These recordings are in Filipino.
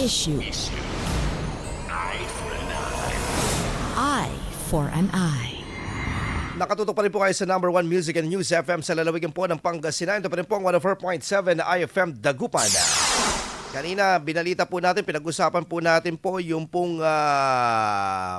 Issue. Eye for an eye. Nakatutok pa rin po kayo sa number 1 Music and News FM sa lalawigan po ng Pangasinan. Ito pa rin po ang 104.7 na IFM Dagupan. Kanina, binalita po natin, pinag-usapan po natin po yung pong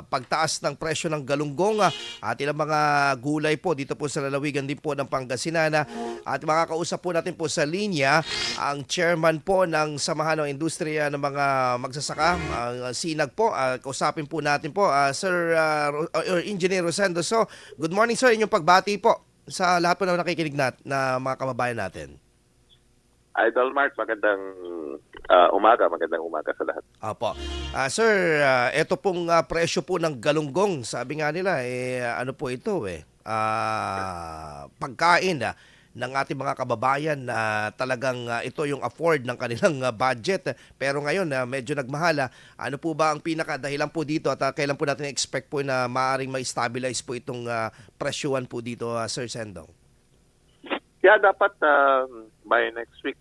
pagtaas ng presyo ng galunggong at ilang mga gulay po dito po sa lalawigan din po ng Pangasinan. At makakausap po natin po sa linya ang chairman po ng Samahan ng Industriya ng mga Magsasaka, ang Sinag po. Kausapin po natin po, Sir Engineer Rosendo. So, good morning sir, inyong pagbati po sa lahat po na nakikinig na mga kababayan natin. Idol Mart, magandang magandang umaga sa lahat. Apo. Sir, ito pong presyo po ng galunggong, sabi nga nila, ano po ito pagkain ng ating mga kababayan na talagang ito yung afford ng kanilang budget. Pero ngayon, medyo nagmahala. Ano po ba ang pinakadahilan po dito at kailan po natin expect po na maaaring ma-stabilize po itong presyuhan po dito, Sir Sendong? Kaya dapat by next week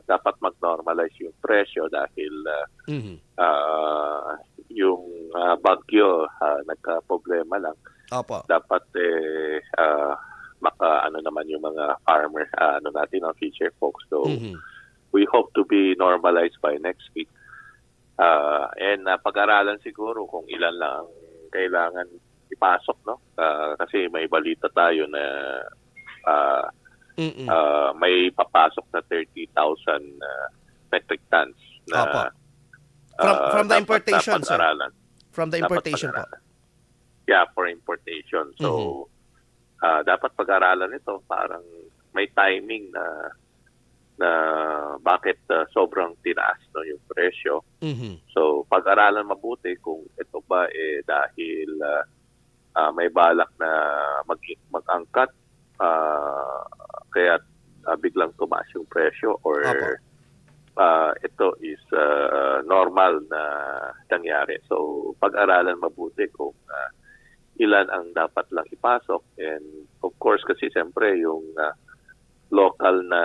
dapat mag-normalize yung presyo dahil yung bagyo nagka-problema lang. Opo. Dapat naman yung mga farmer natin, ang future folks. So we hope to be normalized by next week. And pag-aralan siguro kung ilan lang kailangan ipasok, no? Kasi may balita tayo na may papasok na 30,000 metric tons na from the importation, sir. From the importation po. Yeah, for importation. So dapat pag-aralan ito, parang may timing na bakit sobrang tinaas yung presyo. So pag-aralan mabuti kung ito ba dahil may balak na mag-angkat kaya biglang tumaas yung presyo or ito is normal na nangyari. So pag-aralan mabuti kung ilan ang dapat lang ipasok, and of course kasi siyempre yung local na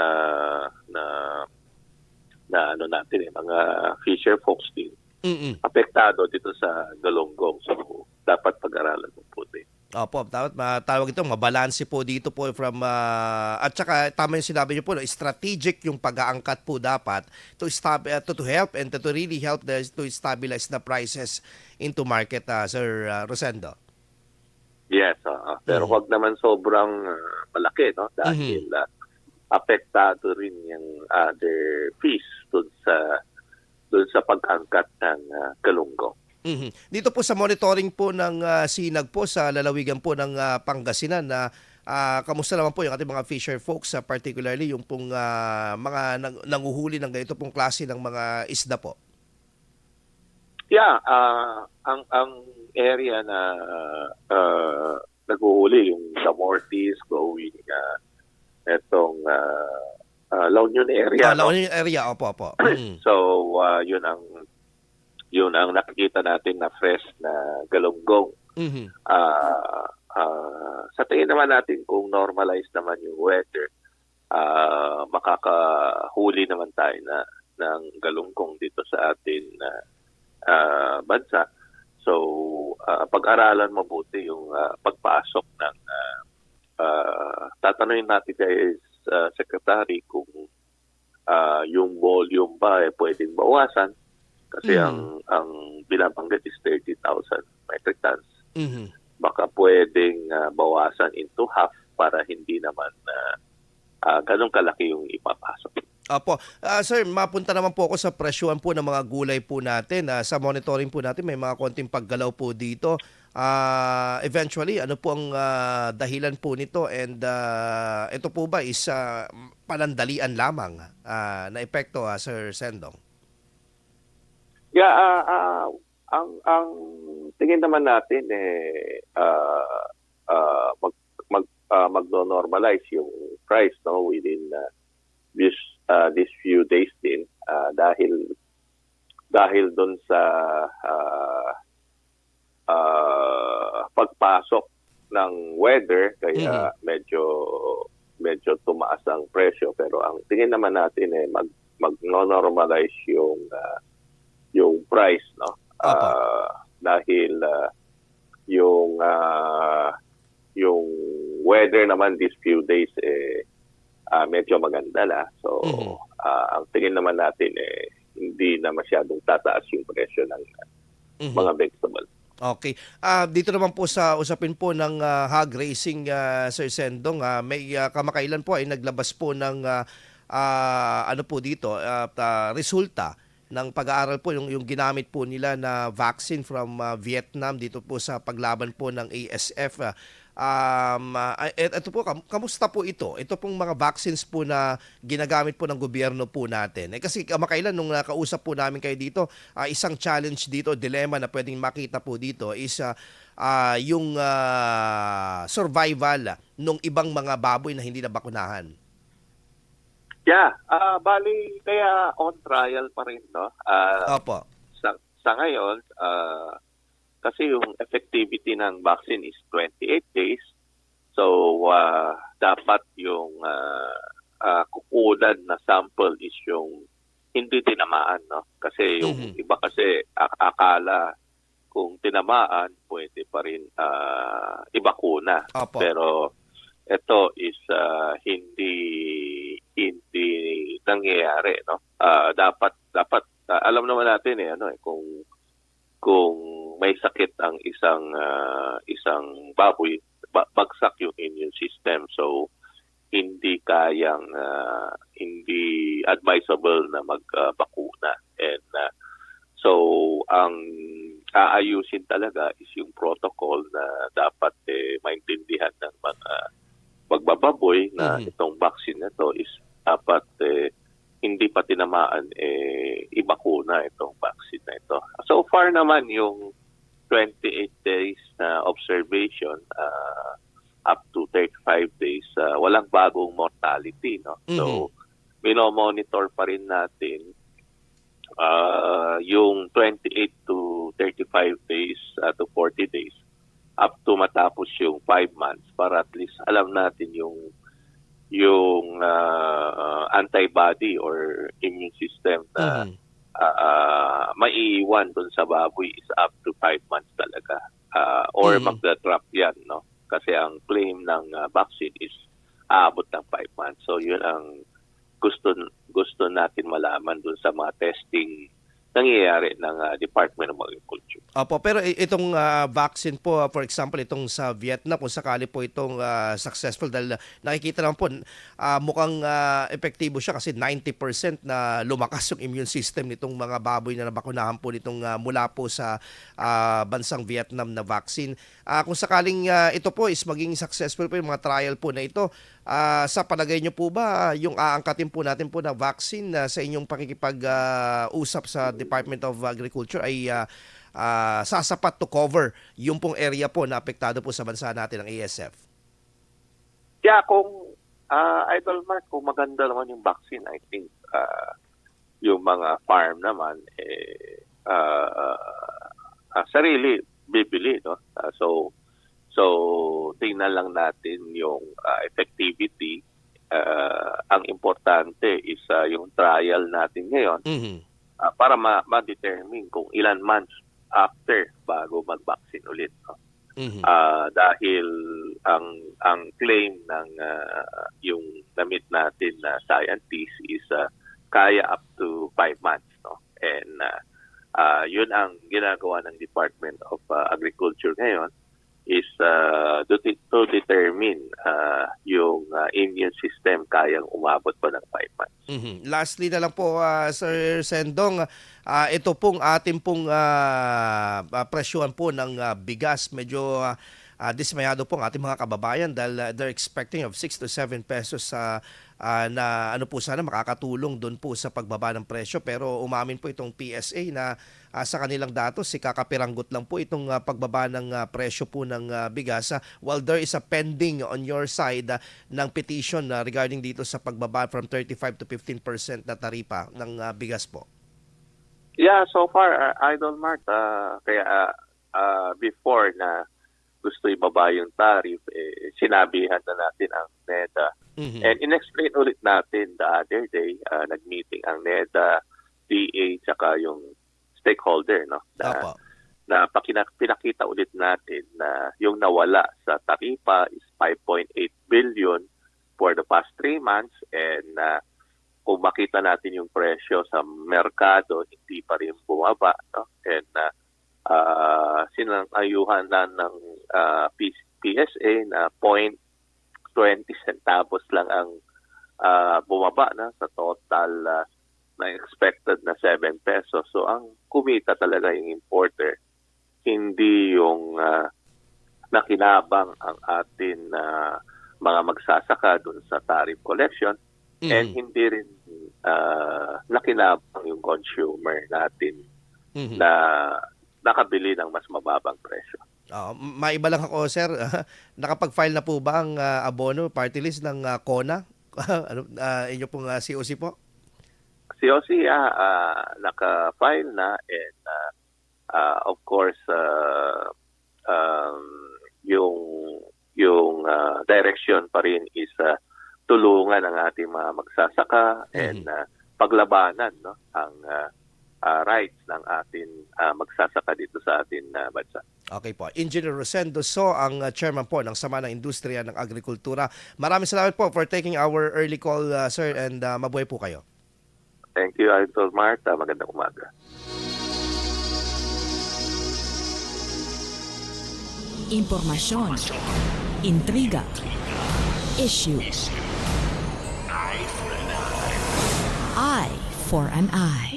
ano natin mga fisher folks din apektado dito sa galunggong. So dapat pag-aralan mabuti. Opo, dapat matawag ito, mabalanse po dito po from, at saka tama yung sinabi niyo po, strategic yung pag-aangkat po dapat to help and to really help to stabilize the prices into market, Sir Rosendo. Yes, pero wag naman sobrang malaki, no? Dahil apektado rin yung other fish dun sa pag-angkat ng galunggong. Dito po sa monitoring po ng Sinag po sa lalawigan po ng Pangasinan, kamusta naman po yung ating mga fisher folks, particularly yung pong mga nanguhuli ng ganito pong klase ng mga isda po? Yeah, ang area na naghuhuli yung sa Mortis going etong La Union area. La Union area, opo. So yun ang nakikita natin na fresh na galunggong. Sa tingin naman natin kung normalized naman yung weather, makakahuli naman tayo ng galunggong dito sa atin bansa. So pag-aralan mabuti yung pagpasok ng tatanungin natin kay Secretary kung yung volume ba pwedeng bawasan. Kasi ang binabanggit is 30,000 metric tons. Baka pwedeng bawasan into half para hindi naman ganun kalaki yung ipapasok. Opo. Sir, mapunta naman po ako sa presyuhan po ng mga gulay po natin. Sa monitoring po natin, may mga konting paggalaw po dito. Eventually, ano po ang dahilan po nito? And ito po ba is panandalian lamang na epekto, Sir Sendong? Yeah, ang tingin naman natin magno-normalize yung price, no, within this few days din dahil doon sa pagpasok ng weather kaya medyo tumaas ang presyo, pero ang tingin naman natin mag-normalize yung price, no? Opo. Dahil yung weather naman these few days medyo maganda la. So Mhm. ang tingin naman natin hindi na masyadong tataas yung presyo ng Mhm. mga vegetables. Okay. Dito naman po sa usapin po ng hog racing, Sir Sendong, may kamakailan po ay naglabas po ng ano po dito, resulta ng pag-aaral po yung ginamit po nila na vaccine from Vietnam dito po sa paglaban po ng ASF. Ito po, kamusta po ito? Ito pong mga vaccines po na ginagamit po ng gobyerno po natin. Kasi kamakailan nung nakausap po namin kayo dito, isang challenge dito, dilemma na pwedeng makita po dito is yung survival ng ibang mga baboy na hindi nabakunahan. Yeah, bali kaya on trial pa rin, no? Opo. Sa ngayon, kasi yung effectivity ng vaccine is 28 days. So, dapat yung kukunan na sample is yung hindi tinamaan, no? Kasi yung iba kasi akala kung tinamaan, pwede pa rin ibakuna. Opo. Pero ito is hindi nangyayari, no? Dapat alam naman natin kung may sakit ang isang baboy, bagsak yung immune system. So hindi advisable na magbakuna. And so ang aayusin talaga is yung protocol na dapat maintindihan ng mga magbababoy na itong vaccine na to is dapat hindi pa tinamaan ibakuna itong vaccine na ito. So far naman yung 28 days na observation up to 35 days walang bagong mortality, no? So minomonitor pa rin natin yung 28 to 35 days to 40 days up to matapos yung 5 months para at least alam natin yung antibody or immune system na maiiwan dun sa baboy is up to 5 months talaga. Or magda-drop yan, no? Kasi ang claim ng vaccine is aabot ng 5 months. So yun ang gusto natin malaman dun sa mga testing nangyayari ng Department of Agriculture. Opo, pero itong vaccine po, for example, itong sa Vietnam, kung sakali po itong successful, dahil nakikita naman po, mukhang epektibo siya kasi 90% na lumakas yung immune system nitong mga baboy na nabakunahan po nitong mula po sa bansang Vietnam na vaccine. Kung sakaling ito po is maging successful po yung mga trial po na ito, sa palagay niyo po ba yung aangkatin po natin po na vaccine sa inyong pakikipag-usap sa Department of Agriculture ay sasapat to cover yung pong area po na apektado po sa bansa natin ng ASF? Yeah, kung Idol Mark, kung maganda naman yung vaccine, I think yung mga farm naman sarili bibili, no? So tingnan lang natin yung effectivity. Ang importante is yung trial natin ngayon para ma-determine kung ilan months after bago mag-vaccine ulit, no? Dahil ang claim ng yung damit natin na scientists is kaya up to 5 months, no? And yun ang ginagawa ng Department of Agriculture ngayon is to determine yung immune system kayang umabot pa ng 5 months. Lastly na lang po, Sir Sendong, ito pong ating pong presyuhan po ng bigas. Medyo dismayado po ang ating mga kababayan dahil they're expecting of 6 to 7 pesos na ano po sana makakatulong doon po sa pagbaba ng presyo. Pero umamin po itong PSA na sa kanilang datos, si kakapiranggot lang po itong pagbaba ng presyo po ng bigas. While there is a pending on your side ng petition regarding dito sa pagbaba from 35 to 15% na taripa ng bigas po. Yeah, so far, Idol Mart, kaya before na gusto ibaba yung tariff, sinabihan na natin ang NEDA. And in-explain ulit natin the other day, nag-meeting ang NEDA, DA, tsaka yung stakeholder, no? Apo. Na pinakita ulit natin na yung nawala sa taripa is 5.8 billion for the past 3 months, and kung makita natin yung presyo sa merkado, hindi pa rin bumaba, no? And sinangayuhan na ng PSA na 0.20 centavos lang ang bumaba na sa total na expected na 7 pesos. So ang kumita talaga yung importer, hindi yung nakinabang ang atin mga magsasaka dun sa tariff collection, and hindi rin nakinabang yung consumer natin na nakabili ng mas mababang presyo. Maiba lang ako, sir. Nakapag-file na po ba ang abono party list ng CONA? Inyo pong COC po? COC, naka-file na, and of course, yung direction pa rin is tulungan ang ating mga magsasaka and paglabanan, no, ang rights ng ating magsasaka dito sa ating bansa. Okay po. Engineer Rosendo So, ang chairman po ng Sama ng Industriya ng Agrikultura. Maraming salamat po for taking our early call, sir, and mabuhay po kayo. Thank you, Idol Marta. Magandang umaga. Impormasyon, intriga, issue. Eye for an eye.